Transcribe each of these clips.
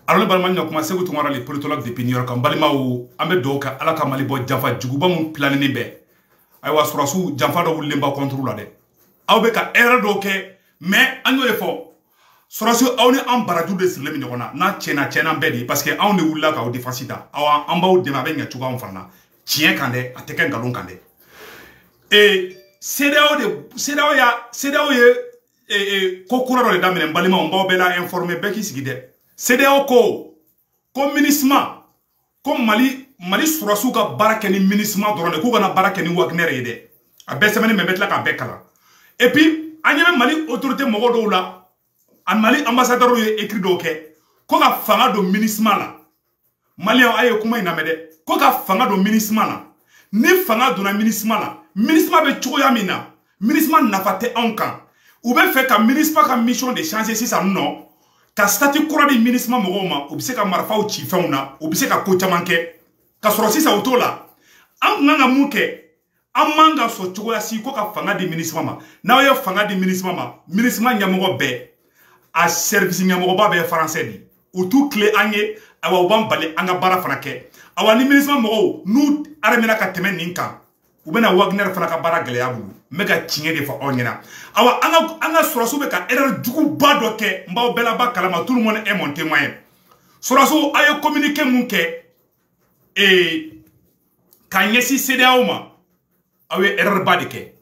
Alors le balma n'a commencé que tomara les politologues de Pinior comme balma ou ambe doka ala ka malibo jafa juguba mun planning be ay wa surasu jafa do lemba contrôle de aw be ka erreur do ke mais anyo e fo surasu awni am baraju de sirle mi nyona na chena mbedi parce que awni wulla ka o defensita awa amba o dema be nya chuga on farna chien kande ateken galon kande et CEDEAO ye kokura do damene balima on ba be la informer be ki sigide CEDEAO ko ministre ko Mali surasu ka baraka ni ministre dorone ko na baraka ni Wagner yede a be semene me betla ka be kala et puis anyame Mali autorité mogo do la an Mali ambassadeur ye écrit do ke ko ka fanga do ministre la Mali aye kuma ina mede ko ka fanga do ministre la ni fanga do na ministre la ministre be choya mina ministre nafate ankan ou be fait ka ministre ka mission de changer si ça non ka statut kura di ministre mogo ma ou bi se ka marfa ou ci fewna ou bi se ka ko chamanke ka soro si sa auto la am nga muke am manga so choya si ko ka fanga di ministre ma na yo fanga di ministre nyamogo be a service nyamogo ba be français di ou tout clé anye awa ubam bale anga bara franake awa ni ministre mogo nu aremena ka temen ninka ou bena Wagner franaka bara geleya bulu mega chinge de fa onyena awa anga surasu be ka erreur dugu bado ke mbaw bela ba kalama tout le monde est mon témoin surasu ayo communiquer munke et kanyesi CEDEAO ma awe erreur bade ke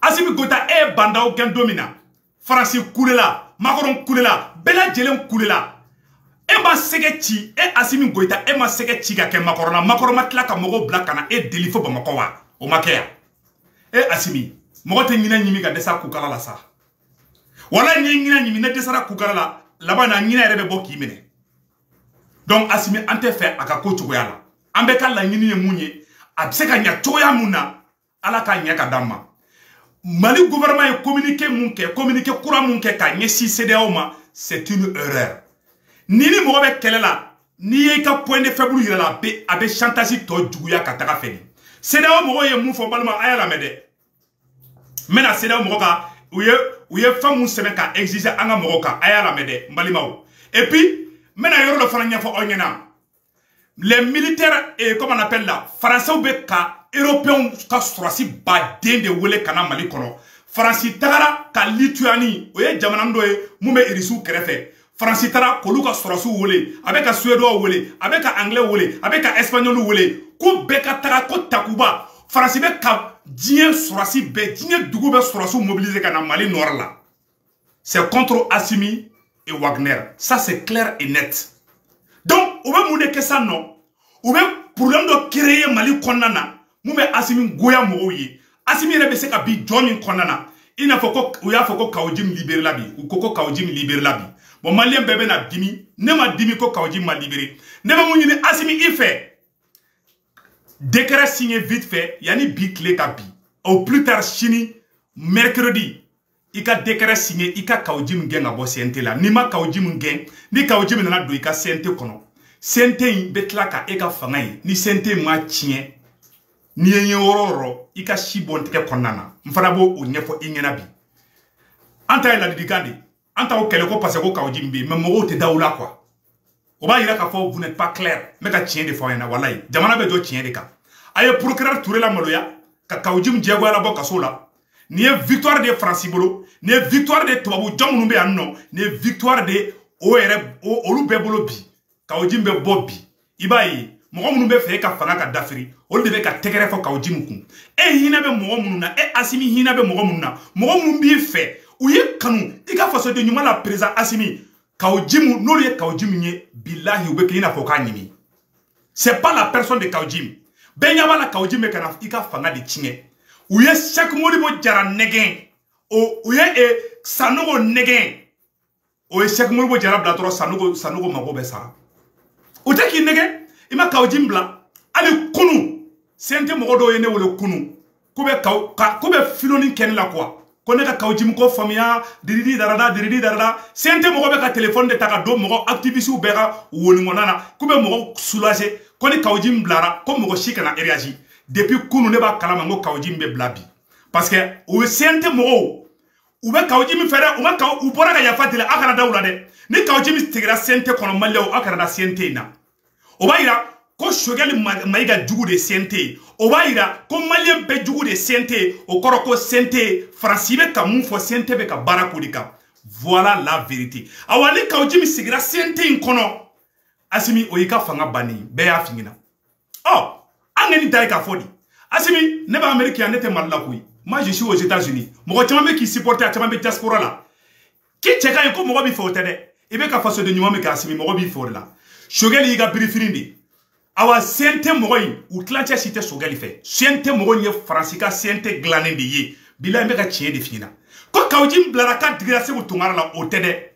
asimi gota e bandao gen domina France kulela Macron kulela bela jelen kulela e ma segechi e asimi goita e ma segechi ga ke Macron matla ka mogo blakana e delifo bamako wa o makea e asimi mogo te ngina nyimi ga desa kukala la sa wala ngina nyimi na desa kukala la laba na ngina rebe boki mene donc asimi ante fe aka ko chogoyala ambe kala ngini ye munye abseka nya choya muna ala ka nya ka dama Mali gouvernement est communiqué courant munke ka nyesi CEDEAO ma c'est une erreur nini mogo be kelela ni ye ka point de faible yira la be abe chantage to juguya ka taga feni CEDEAO mogo ye mun fo balma ayala mede mena CEDEAO mogo ka uye famu seme ka exiger anga mogo ka ayala mede mbalimao et puis mena yoro le fana nyafo onyena les militaires et comme on appelle là français be ka européens ka surasi ba den de wele kana Mali kono France tagara ka Lituanie oye jamana ndo e mume irisu kerefe France tara kolu ka surasu wele abeka suédois wele abeka anglais wele abeka espagnol wele ko beka taga ko takuba France be ka dien surasi be dien dugu be surasu mobiliser kana Mali nord là c'est contre Assimi et Wagner ça c'est clair et net donc on va mouner que ça non on va problème de créer Mali konana mume Assimi goya moyi Assimi rebe se ka bi jomin konana ina foko uya foko kawjim libérer la bi ou koko kawjim libérer la bi bon malien bébé na dimi ne ma dimi ko kawjim ma libérer ne ma munyi Assimi il fait décret signé vite fait yani bi clé ka bi au plus tard chini mercredi ika décret signé ika kawjim genga bo CNT la ni ma kawjim gen ni kawjim na do ika CNT kono CNT betla ka eka fangai ni CNT ma chien ni yenye ororo ika shibon teke konana mfana bo o nyefo ingena bi anta ila didikandi anta o kele ko passe ko kawjimbi mais mo te daula quoi o ba ira ka fo vous n'êtes pas clair mais ka chien de fo na wallahi jamana be do chien de ka aye procureur Touré la maloya ka kawjim jego ala bo kasola ni victoire de Francibolo ni victoire de Tobabu jamu be anno ni victoire de ORB olu be bolo bi kawjimbe bobbi ibayi mogo munu be fe ka fanga ka dafiri ol de be ka tegere fo kawjim kun e hina be mogo munu na e Assimi hina be mogo munu na mogo munu bi fe uye kanu ika faso de nyuma la président Assimi kawjim no le kawjim nye billahi ube ke ina fo ka nyimi c'est pas la personne de kawjim benya bala kawjim be kana ika fanga de chinge uye chaque modi bo jara negen o uye e sanogo negen o e chaque modi bo jara blatoro sanogo mago be sa o te ki negen ima kawjim bla ali kunu sente mogodo yene wole kunu kube filoni ken la quoi kone ka kawjim ko famia diridi darada sente mogo be ka téléphone de taka do mogo activiste be ka woni ngonana kube mogo soulager kone kawjim blara ko mogo shikana réagi depuis kunu ne ba kalama ngo kawjim be blabi parce que o sente mogo ou bien quand Jimmy Ferrer ou bien quand ou pourra gagner fatila à Canada ou là de ni quand Jimmy Tigra Sente qu'on m'a là à Canada Sente na au va ira ko Choguel maïga jugu de Sente au va ira ko Malien be jugu de Sente au koroko Sente francibe ka mun fo Sente be ka barakodika voilà la vérité awani quand Jimmy Tigra Sente inkono asimi oyika fanga bani be ya fingina oh angeni dai ka fodi asimi ne ba Amérique en était mal la couille. Moi je suis aux États-Unis. Mon chama qui supporte à chama diaspora là. Qui cheka ko mo bi fotede. E be ka faso de nyuma me ka asimi mo bi for là. Choguel yi ga briefing awa sente mo yi ou clantia cité Choguel fait. Sente mo yi francika sente glané de yi. Bila me ka chie de fina. Ko kawjim blaraka digrase ko tungara la otede.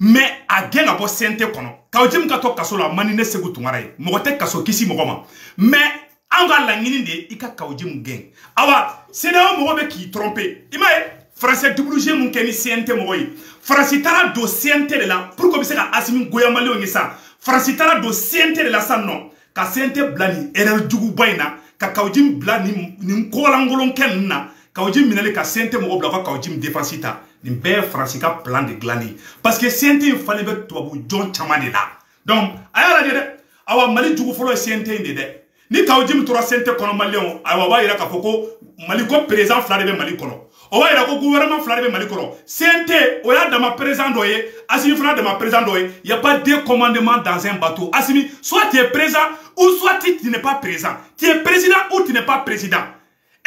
Mais a genga bo sente kono. Kawjim ka to kaso la manine se ko tungara yi. Mo te kaso kisi mo ma. Mais anga la ngini de ika kawjim gen awa seda mo be ki tromper imaye français WG mun keni CNT mo yi français tara do CNT de la pour que se ka asimi goyamale o ngisa français tara do CNT de la sa non ka CNT blani erel jugu bayna ka kawjim blani ni kolangolon ken na kawjim minale ka CNT mo bla ka kawjim défensita ni be français ka plan de glani parce que CNT fallait be to bu John chamane la donc ayala de awa mali jugu folo CNT de ni kawjim tora Sente kono Malion awa wa ira ka foko Mali ko président fla de Mali kono o wa ira ko gouvernement fla de Mali kono Sente o ya dama président doye asimi fla de ma président doye y a pas de commandement dans un bateau asimi soit tu es présent ou soit tu n'es pas présent tu es président ou tu n'es pas président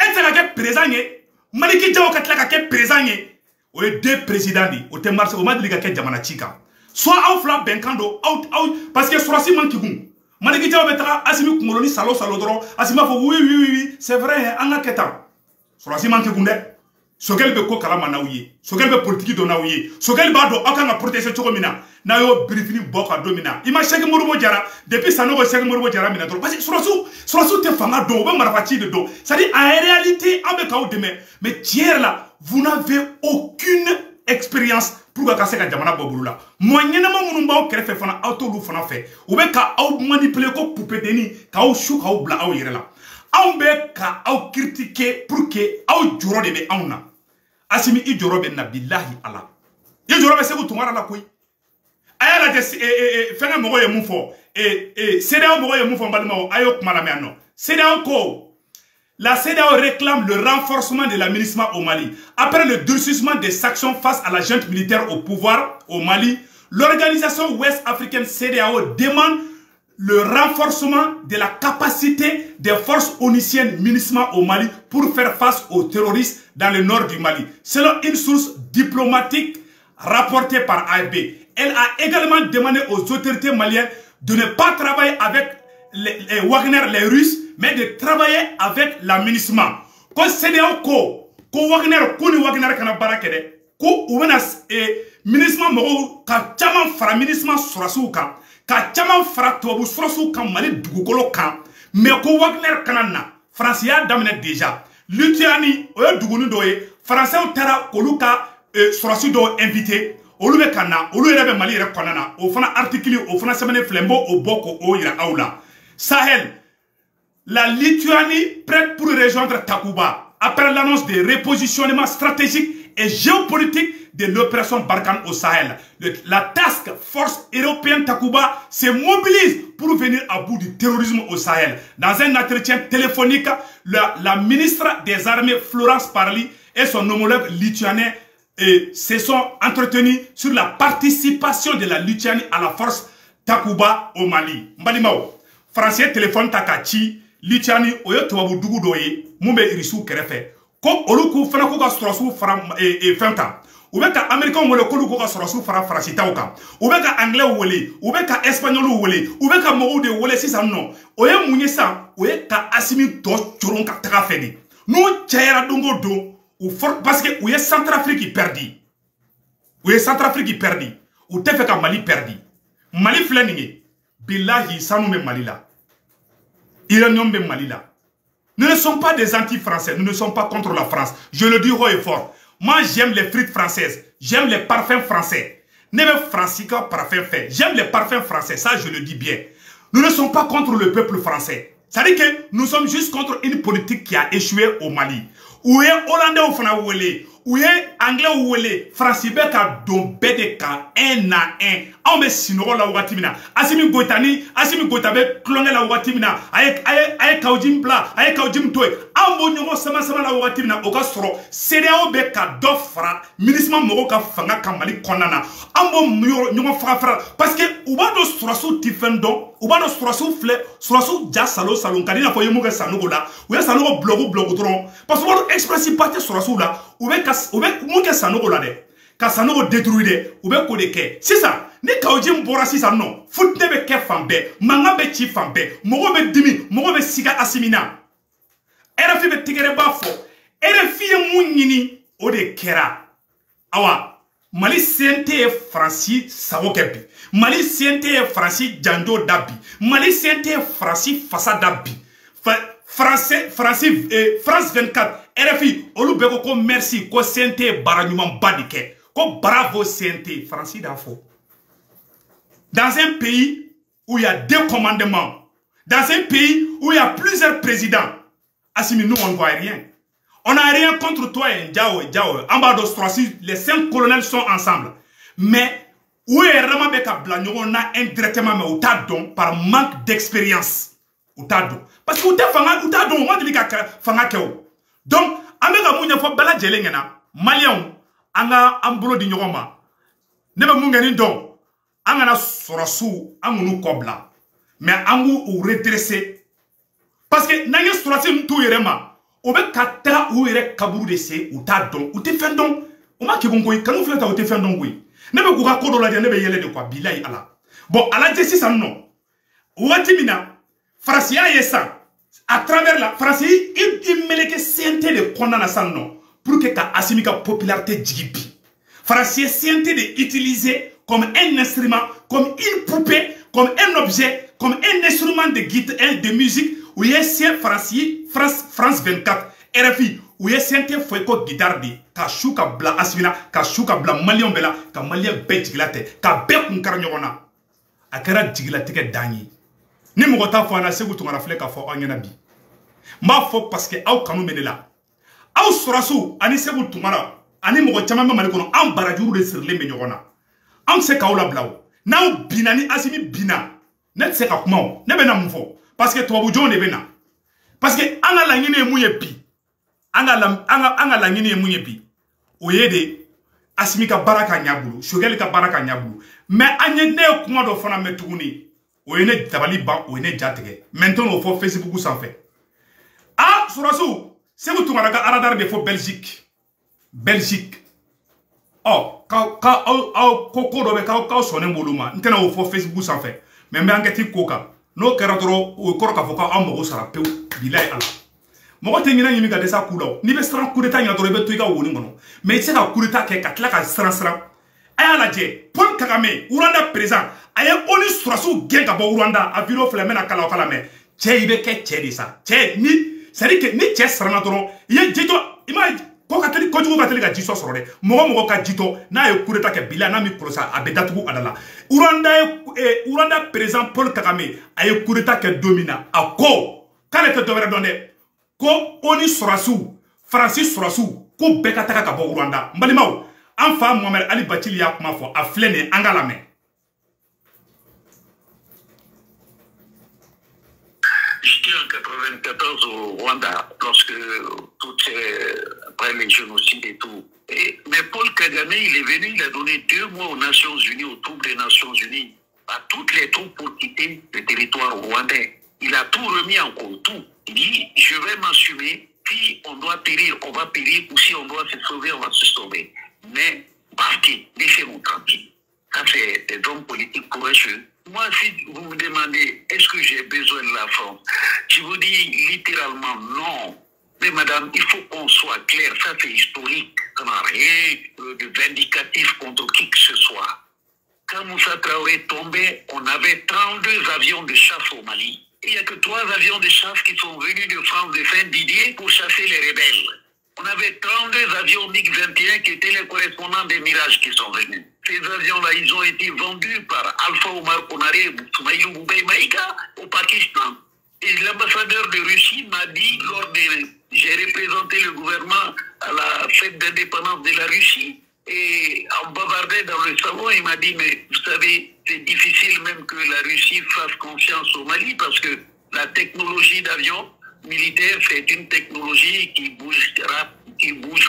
et tu es président Mali ki jaw katla ka ke président o est deux présidents di o te marche o madli ka ke jamana chika soit au fla benkando out parce que soit si man ki gun Maliki Diaw betara asimi kungoloni salo doro asima fo oui c'est vrai anga ketam Sorasi manke kunde Choguel be ko kala manawye Choguel be politique do nawye Choguel ba do akanga protéger choko mina na yo briefing boka domina ima Cheikh Modibo Diarra depuis sanogo Cheikh Modibo Diarra mina do parce que Sorasu te fanga do be marafati de do ça dit en réalité ambe kaw deme mais tiers là vous n'avez aucune expérience pour que ça jamana boburula mo nyenema munumba o krefe fana autolu fana fe ou be ka au manipuler ko poupedeni ka au chou ka au bla au yirela on be ka au critiquer pour que au juro de be auna asimi i juro be nabillahi ala i juro be se ko tumara la koy ayala de fena mo ye mufo CEDEAO mo ye mufo balima ayo kuma la me no CEDEAO ko la CEDEAO réclame le renforcement de l'administration au Mali. Après le durcissement des sanctions face à la junte militaire au pouvoir au Mali, l'organisation ouest-africaine CEDEAO demande le renforcement de la capacité des forces onisiennes MINUSMA au Mali pour faire face aux terroristes dans le nord du Mali. Selon une source diplomatique rapportée par AFP, elle a également demandé aux autorités maliennes de ne pas travailler avec les Wagner, les Russes, mais de travailler avec la MINUSMA. Quand CEDEAO ko Wagner ko ni Wagner kana barakede ko ubena MINUSMA mo ka chama fara MINUSMA surasu ka chama fara tobu surasu kan Mali dugukolo kan mais ko Wagner kana na France ya damene déjà Lituanie o ya dugunu doye français o tara koluka surasu do invité olu be kana olu rebe Mali re konana o fana article o fana semene flembo o boko o ira aula Sahel. La Lituanie prête pour rejoindre Takuba après l'annonce des repositionnements stratégiques et géopolitiques de l'opération Barkhane au Sahel. La task force européenne Takuba se mobilise pour venir à bout du terrorisme au Sahel. Dans un entretien téléphonique, la ministre des Armées Florence Parly et son homologue lituanien se sont entretenus sur la participation de la Lituanie à la force Takuba au Mali. Mbalimao, français téléphone Takachi. Lituanie oyo tubabu dugu doye mumbe irisu kerefe ko oluku fana ko ka sorosu fara fenta ubeka américain wole ko ko ka sorosu fara farasita oka ubeka anglais wole ubeka espagnol wole ubeka mogo de wole sisa no oye munye sa oye ka asimi to choron ka taka fedi no chayara dongo do ou fort parce que oye Centrafrique perdi ou te fait ka Mali perdi Mali fleninge billahi sanu me Mali la Iraniens de Malila. Nous ne sommes pas des anti-français, nous ne sommes pas contre la France. Je le dis haut et fort. Moi, j'aime les frites françaises, j'aime les parfums français. Nebe francica parfum fait. J'aime les parfums français, ça je le dis bien. Nous ne sommes pas contre le peuple français. Ça veut dire que nous sommes juste contre une politique qui a échoué au Mali. Ou est hollandais ou fana wele. Ou est anglais ou wele. Français ka don bede ka un à un. On me sinoro la watimina. Asimi goitabe klonge la watimina. Aye kaujim bla. Aye kaujim toy. Ambo nyongo sama la watimina. Oka soro. CEDEAO be ka dofra. Ministre moko ka fanga kamali konana. Ambo nyongo fra. Parce que uba do surasu tifendo. Uba do surasu fle. Surasu ja salo kadina fo yemuga sanugo la. Uya sanugo blogo tron. Parce que wado expressi parti surasu la. Ube muke sanogo la de ka sanogo détruire de ube ko de ke sisa ni kaojim bora sisa non foot be ke fambe manga be chi fambe mogo be dimi mogo be siga asimina RFI be tigere bafo RFI munyini o de kera awa Mali CNT Francis sawokebi Mali CNT Francis Jando dabi Mali CNT Francis Fassa dabi France 24 RFI olu beko ko merci ko CNT baranyuma badike ko bravo CNT Francis Dafo. Dans un pays où il y a deux commandements, dans un pays où il y a plusieurs présidents, Assimi, nous on ne voit rien. On n'a rien contre toi et Ndjao. Ambado Strassi, les 5 colonels sont ensemble. Mais où est vraiment beka blagno on a indirectement mais ou ta don par manque d'expérience. Ou ta don. Parce que ou ta don, on va dire que fanga keo. Donc, amega mounya fo bala jelengena, Malion, anga ambro di nyoma. Nebe mungeni don, anga na sorasu, angunu kobla. Mais angu ou redresser. Parce que nanye sorasi mtou yerema, obe kata ou yere kaburu de se, ou ta don, ou te fendon. Oma kibongoui, kanou fleta ou te fendon goui. Nebe gouga kodo la dia, nebe yele de quoi, bilay ala. Bon, ala jessi sa non. Ouatimina, Frasia yesan. À travers la France, il met que CNT de condamnation non pour que Assimi ka popularité djibi. France CNT de utiliser comme un instrument, comme une poupée, comme un objet, comme un instrument de guitare, de musique. Où il y a France 24 RFI où il y a CNT faut que guitare de ka chouka bla Assimina, ka chouka bla Malion bela, ka Malien be jigilate, ka be kunkar nyona. Akara jigilate ke danyi. Ni mugota fo na segu tungara fle ka fo anyana bi ma fo parce que aw kanu menela aw sorasu ani segu tungara ani mugo chama mali kono am barajuru de sirle me nyogona am se ka wala blawo na binani Assimi bina net se ka kuma ne be na mfo parce que to bu jone be na parce que anga la ngine muye bi anga la ngine muye bi oyede Assimi ka baraka nyabulu shogel ka baraka nyabulu mais anye ne kuma do fona metuguni. Ou est tabali ba ou est jatege. Maintenant on fait Facebook sans fait. Ah surasu, c'est vous tout maraga aradar de fo Belgique. Oh, koko do be ka sonen boluma. Ntena o fo Facebook sans fait. Mais mbangati koka. No keratoro o koroka foka ambo sara peu bilay ala. Mo tengina yimi ga desa kulo. Ni be stran coup d'état ngadoro be tuiga woni ngono. Mais c'est ka coup d'état ke katla ka stran. Aya la je, Paul Kagame, Rwanda présent. Aye oni surasu genga bo Rwanda a viro flemena kala kala me. Che ibe ke che disa. Che ni c'est que ni che sarana doro. Ye jito image ko kateli ko jugo kateli ga jiso sorode. Mogo ka jito na ye kureta ke bila na mi prosa abedatugu adala. Rwanda présent Paul Kagame aye kureta ke domina ako. Kale te dovere donde ko oni surasu Francis surasu ko beka taka ka bo Rwanda. Mbalimaw Anfa Mohamed Ali Bachili ya kuma fo a flene angalame. J'étais en 94 au Rwanda lorsque après les génocides et tout. Mais Paul Kagame, il est venu, il a donné 2 mois aux Nations Unies, aux troupes des Nations Unies, à toutes les troupes pour quitter le territoire rwandais. Il a tout remis en cause, tout. Il dit, je vais m'assumer, si on doit périr, on va périr, ou si on doit se sauver, on va se sauver. Mais partez, laissez-vous tranquille. Ça, c'est des hommes politiques courageux. Moi, si vous me demandez, est-ce que j'ai besoin de la France? Je vous dis littéralement non. Mais madame, il faut qu'on soit clair, ça c'est historique. Ça n'a rien de vindicatif contre qui que ce soit. Quand Moussa Traoré tombait, on avait 32 avions de chasse au Mali. Il n'y a que 3 avions de chasse qui sont venus de France de Saint-Didier pour chasser les rebelles. On avait 32 avions MiG-21 qui étaient les correspondants des Mirages qui sont venus. Ces avions-là, ils ont été vendus par Alpha Omar Konaré, Soumaïlou Boubey Maïga au Pakistan. Et l'ambassadeur de Russie m'a dit lors des j'ai représenté le gouvernement à la fête d'indépendance de la Russie. Et en bavardant dans le salon, il m'a dit, mais vous savez, c'est difficile même que la Russie fasse confiance au Mali parce que la technologie d'avion militaire, c'est une technologie qui bouge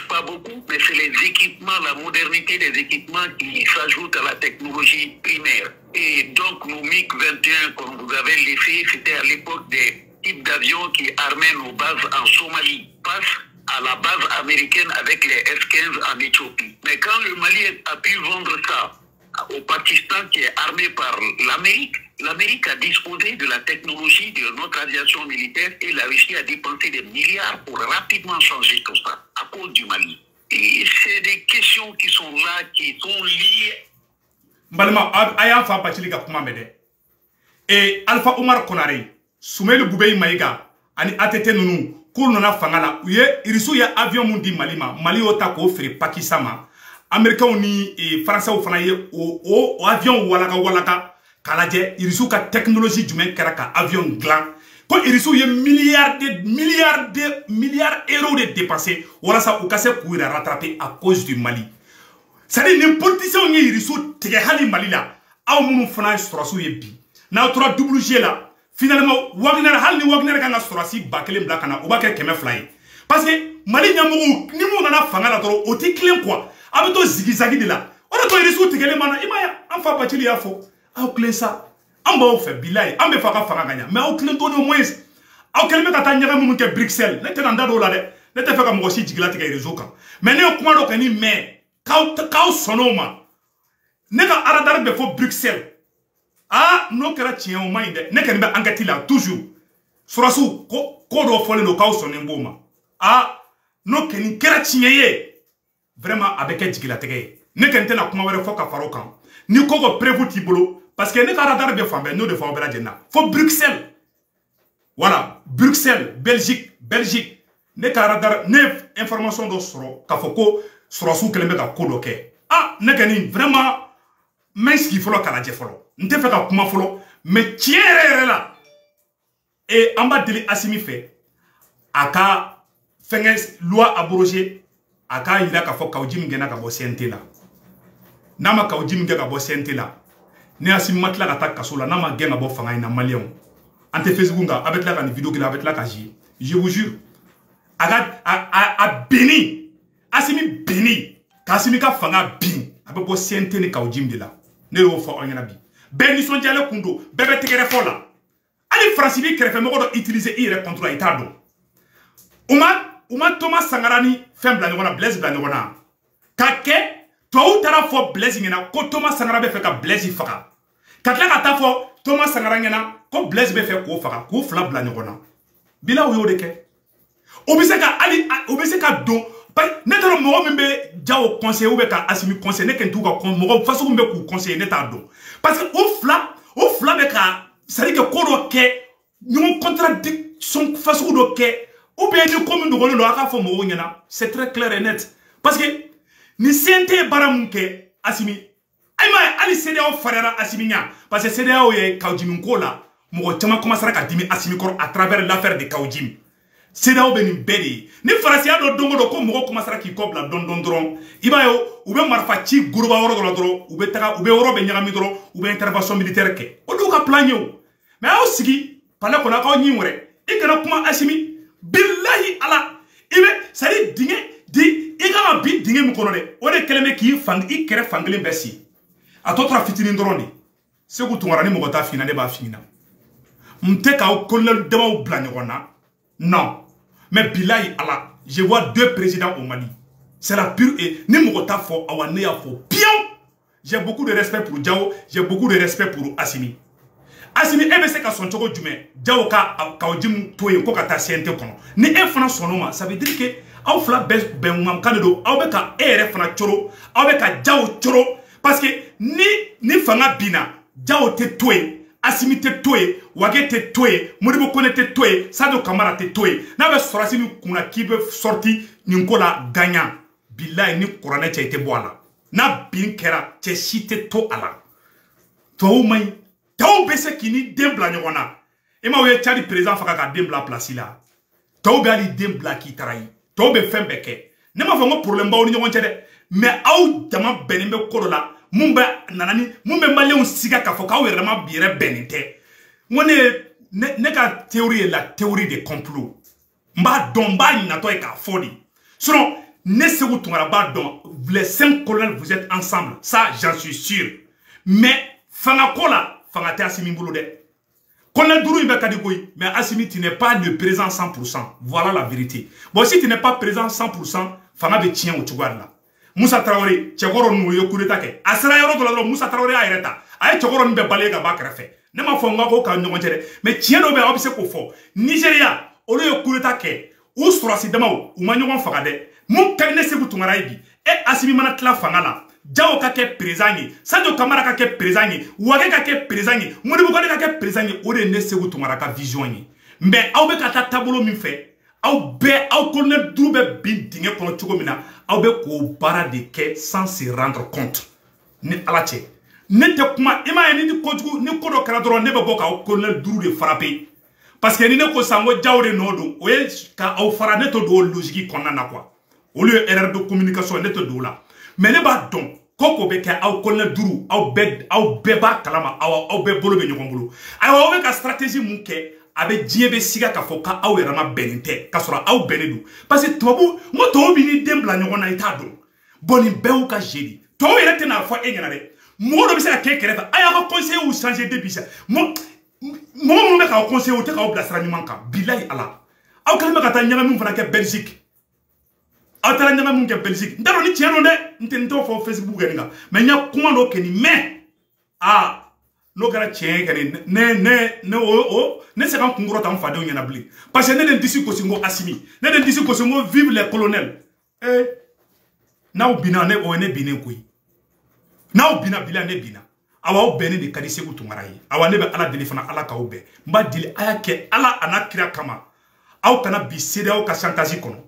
pas beaucoup, mais c'est les équipements, la modernité des équipements qui s'ajoutent à la technologie primaire. Et donc, nos MiG-21, comme vous avez laissé, c'était à l'époque des types d'avions qui armaient nos bases en Somalie, face à la base américaine avec les F-15 en Éthiopie. Mais quand le Mali a pu vendre ça au Pakistan qui est armé par l'Amérique, l'Amérique a disposé de la technologie de notre aviation militaire et la Russie a dépensé des milliards pour rapidement changer tout ça à cause du Mali. Et c'est des questions qui sont là, qui sont liées. Mbalima, aya fa bachili ka kuma mede. Et Alpha Omar Konare, Soumele Boubei Maïga, ani ATT Nounou, Koul nana fangala, ouye, irisu ya avion mundi Malima, Mali ota ko fere Pakisama, Américain ni Français ou Fanaye, o avion walaka, Kaladje, irisu ka technologie du même karaka, avion gland, quand irisu ye milliards d'euros de dépensés, voilà ça, ou casse pour rattraper à cause du Mali. C'est-à-dire, n'importe qui on y irisu, tege Mali là, a mounou fana strosu ye bi. Na tora double G là. Finalement, Wagner hal ni Wagner kan sorasi bakele blakana o ba ke keme fly parce que Mali nyamugo ni mo nana fanga la toro o ti clean quoi abeto zigizagi de la on a to risu tigele mana imaya an fa bachili ya fo au clean ça an ba o fe bilay an be fa ka fanga ganya mais au clean to au moins au kelme ka ta nyaga mu ke Bruxelles ne te nanda do la de ne te fa ka mo si jigila tigele rezo kan mais ne kuma do kan ni mais kaw sonoma ne ka aradar be fo Bruxelles. Ah, non, que la tient au mind, n'est qu'elle va enquêter là, toujours. Sorasu, kodo folle no kaw son emboma. Ah, non, qu'elle la tient vraiment avec un tigila tege. N'est qu'elle n'a pas de foka farokan. Ni koko prévu tibolo, parce que n'est qu'à radar de femme, nous de femme bela jenna. Faut Bruxelles. Voilà, Bruxelles, Belgique. N'est qu'à radar, neuf informations de soro, kafoko, sorasu qu'elle met à kodoke. Ah, n'est qu'elle vraiment, mais ce qu'il faut le canadien follow. N'te fait ka kuma folo mais tiere la et en bas de Assimi fait aka fenges loi abrogée aka ila ka fo kawjim ngena ka bo CNT la nama kawjim ngena ka bo CNT la ne Assimi matla ka ta kasola nama genga bo fanga ina malien ante Facebook nga avec la kan vidéo ki avec la ka je vous jure aga a béni Assimi béni ka Assimi ka fanga bin abe bo CNT ni kawjim de la ne yo fo onyana bi ben ni son diale kundo bébé tigere fola ali France bi krefe mo do utiliser ire contre itado uma Thomas Sangarani fem bla ngona Blaise bla ngona kake to utara fo Blaise ngena ko Thomas Sangara be fe ka Blaise faka katla ka ta fo Thomas Sangara ngena ko Blaise be fe ko faka ko fla bla ngona bila wo de ke obiseka ali obiseka do netalo mo membe jawo conseil ou be ka Assimi conseil ne ken tu ka mo façon be ku conseil ne ta do parce que au fla be ka ça dit que kodo ke nous contradiction façon do ke ou bien ni comme do lo aka fo mo nyana c'est très clair et net parce que ni sente baram ke Assimi ay ma ali CEDEAO farera Assimi nya parce que CEDEAO ye kawjim ko la mo chama commencer ka dimi Assimi ko à travers l'affaire de kawjim CEDEAO be ni bedi ni farasiya do dongo do ko mo commencer ki kobla don dron iba yo ou be marfa ci guruba woro do dro ou be taga ou be woro be nyagami dro ou be intervention militaire ke o do ka plan yo mais aw sigi pala ko na ko nyimre e kana kuma Assimi billahi ala ibe sari dinge di e ga bi dinge mu kono de o de keleme ki fang i kere fangle besi a to tra fitini ndrondi se ku tungara ni mo ta fina de ba fina mte ka o kolal de ma o blanyona non mais billahi ala je vois deux présidents au Mali c'est la pure et ni mo ta fo awane ya fo pion j'ai beaucoup de respect pour Diao j'ai beaucoup de respect pour Assimi Assimi ebe se ka son chogo jume Diao ka ojim toye ko ka ta CNT kono ni e fana sonoma ça veut dire que aw fla ben mam kanado aw be ka ere fana choro aw be ka Diao choro parce que ni fanga bina Diao te toye Assimi te toye wage te toye Modibo Kone te toye Sadio Kamara te toye na be sorasi ni kuna ki be sorti ni nkola gagnant billahi ni korane che te boala na bin kera che shite to ala to may taw bese kini dembla nyona e ma we chari président faka ka dembla place la tɔw bɛ hali den bila k'i taara ye tɔw bɛ fɛn bɛɛ kɛ ne m'a fɔ n ko problème b'aw ni ɲɔgɔn cɛ dɛ mais aw dama bɛnnen bɛ ko dɔ la mun bɛ maliyɛnw siga k'a fɔ k'aw yɛrɛ dama yɛrɛ bɛnnen tɛ n ko ne ka théorie est la théorie des complots n b'a dɔn n b'a ɲinatɔ ye k'a fɔ de sinon ne Sékou Tounkara b'a dɔn les 5 colonels vous êtes ensemble ça j'en suis sûr mais fanga ko la fanga tɛ Assimi bolo dɛ colonel Dourou il ka di koyi mais Assimi tu n'es pas le présent 100% voilà la vérité bon si tu n'es pas présent 100% fanga bɛ tiɲɛ o cogoya de la Moussa Traoré cɛkɔrɔ ninnu ye coup d'état kɛ a sera yɔrɔ dɔ la dɔrɔn Moussa Traoré y'a yɛrɛ ta a ye cɛkɔrɔ ninnu bɛɛ balayer ka bɔ a kɛrɛfɛ ne m'a fɔ n ko ka ɲɔgɔn cɛ dɛ mais tiɲɛ dɔ bɛ aw bɛ se k'o fɔ Nigeria olu ye coup d'état kɛ u sɔrɔsi damaw u ma ɲɔgɔn faga dɛ mun ka di ne Sékou Tounkara ye bi Assimi mana tila fanga la Diao ka kɛ président ye Sadio Kamara ka kɛ président ye Ouaké ka kɛ président ye Modibo Kone ka kɛ président ye o de ye ne Sékou Tounkara ka vision ye mais aw bɛ ka taa taabolo min fɛ aw colonel Dourou bɛ bin dingɛ kɔnɔ cogo min na aw bɛ k'o baara de kɛ sans se rendre compte ni ala cɛ ne tɛ kuma i m'a ye ni kojugu ni ko dɔ kɛra dɔrɔn ne bɛ bɔ k'aw colonel Dourou de frapper parce que ni ne ko san ko Diao de nɔ don o ye k'aw fara ne to don o logique kɔnɔna na quoi olu ye erreur de communication ne to don o la mais ne b'a dɔn ko bɛ kɛ aw colonel Dourou aw bɛɛ b'a kalama aw bɛɛ bolo bɛ ɲɔgɔn bolo ayiwa aw bɛ ka stratégie mun kɛ a bɛ diɲɛ bɛ siga k'a fɔ k'aw yɛrɛ ma bɛnnen tɛ k'a sɔrɔ aw bɛnnen don parce que tubabu n ko tɔw bɛ ni den bila ɲɔgɔn na i t'a dɔn bon nin bɛɛ y'u ka jeu de tɔw yɛrɛ tɛna fɔ e ɲɛna dɛ mɔgɔ dɔ bɛ se ka kɛ kɛrɛfɛ a y'aw ka conseiller y'u changer depuis ça mɔgɔ minnu bɛ k'aw conseiller u tɛ k'aw bilasira ɲuman kan bilayi ala aw kɛlen bɛ ka taa ɲagami fana kɛ Belgique aw taara ɲagami kɛ Belgique n t'a dɔn ni tiɲɛ don dɛ n t'o fɔ Facebook kɛ nin kan mais n ye kuma dɔ kɛ nin mais n'o kɛra tiɲɛ kɛ ne se ka n kunkɔrɔ ta n fadenw ɲɛna bilen parce que ne de n disi gosi n ko Assimi ne de n disi gosi n ko vive les colonels n'aw binna o ye ne binnen koyi n'aw binna bila ne binna awa aw bɛnnen de ka di Sékou Tounkara ye awa ne bɛ ala deli fana ala k'aw bɛn n b'a deli a y'a kɛ ala a n'a kira kama aw kana bi CEDEAO ka chantage kɔnɔ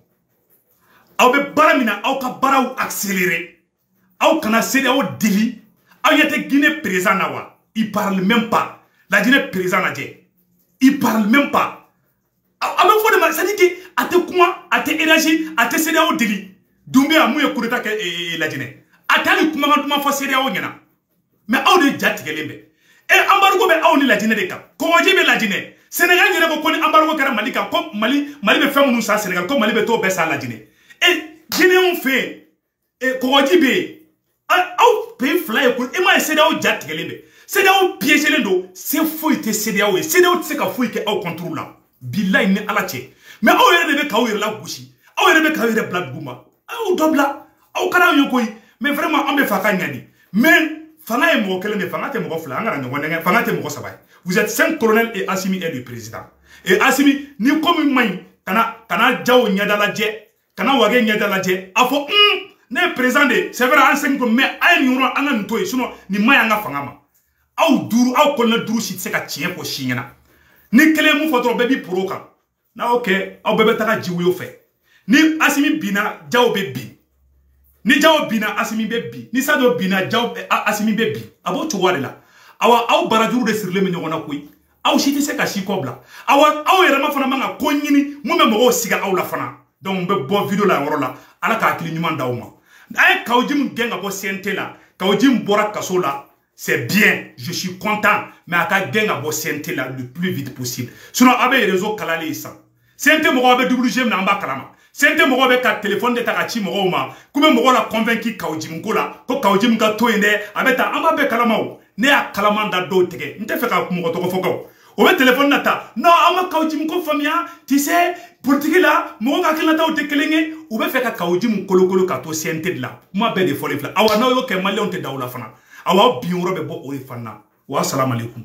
aw bɛ baara min na aw ka baaraw accélérer aw kana CEDEAO deli aw ɲɛ tɛ Guinée président na wa il parle même pas la Guinée président lajɛ il parle même pas a bɛ fɔ de ma c'est à dire que a tɛ kuma a tɛ énergie a tɛ CEDEAO deli Doumbouya mun ye coup d'état kɛ la Guinée a tɛ hali kumakan duman fɔ CEDEAO ɲɛna mais aw de ja tigɛlen bɛ embargo bɛ aw ni la Guinée de kan kɔgɔji bɛ la Guinée Sénégal yɛrɛ ko ni embargo kɛra Mali kan ko Mali bɛ fɛn minnu san Sénégal ko Mali bɛ t'o bɛɛ san la Guinée Guinéenw fɛ yen kɔgɔji bɛ yen aw pays fila ye ko e m'a ye CEDEAO ja tigɛlen bɛ CEDEAO piégelen don se foyi tɛ CEDEAO ye CEDEAO tɛ se ka foyi kɛ aw contrôle la bilayi ni ala cɛ mais aw yɛrɛ de bɛ k'aw yɛrɛ la gosi aw yɛrɛ bɛ k'aw yɛrɛ bila dugu ma aw dɔ bila aw kana ye koyi mais vraiment an bɛ fɛ a ka ɲani mais fanga ye mɔgɔ kelen de fanga tɛ mɔgɔ fila an kana ɲɔgɔn nɛgɛ fanga tɛ mɔgɔ saba ye vous êtes 5 colonels et Assimi est le président et Assimi ni ko min man ɲi kana Diao ɲɛda lajɛ kana Ouaké ɲɛda lajɛ a fɔ ne ye président de c'est vrai an 5 mais a ye nin yɔrɔ an ka nin to yen sinon nin man ɲi an ka fanga ma aw colonel Dourou si tɛ se ka tiɲɛ fɔ si ɲɛna ni kelen mun fɔ dɔrɔn bɛɛ b'i poro kan n'aw kɛ aw bɛɛ bɛ taga jiwoyo fɛ ni Assimi binna Diao bɛ bin ni Diao binna Assimi bɛ bin ni Sadio binna Assimi bɛ bin a b'o cogoya de la awa aw barajuru de sirilen bɛ ɲɔgɔn na koyi aw si tɛ se ka si kɔ bila awa aw yɛrɛ ma fana man ka ko ɲini mun bɛ mɔgɔw siga aw la fana donc n bɛ bɔ video la yɔrɔ la ala ka hakili ɲuman d'aw ma a ye Kawojim gɛn ka bɔ CNT la Kawojim bɔra kaso la c'est bien je suis content mais a ka gɛn ka bɔ CNT la le plus vite possible sinon a bɛ réseau kalalen san CNT mɔgɔw bɛ WG min na an b'a kalama CNT mɔgɔw bɛ ka téléphone de ta ka ci mɔgɔw ma k'u bɛ mɔgɔw la convaincu Kawojim ko la ko Kawojim ka to yen dɛ a bɛ taa an b'a bɛɛ kalama o ne y'a kalaman da dɔw tigɛ n tɛ fɛ ka mɔgɔ tɔgɔ fɔ kaw o bɛ téléphone na ta non an ma Kawojim ko faamuya tu sais politique la mɔgɔw ka hakilinataw tɛ kelen ye u bɛ fɛ ka Kawojim kolokolo ka to CNT de la kuma bɛɛ de fɔlen filɛ awa n'aw y'o kɛ maliyɛnw tɛ da o la fana awa bin yɔrɔ bɛ bɔ o de fana na wa salamu aleykum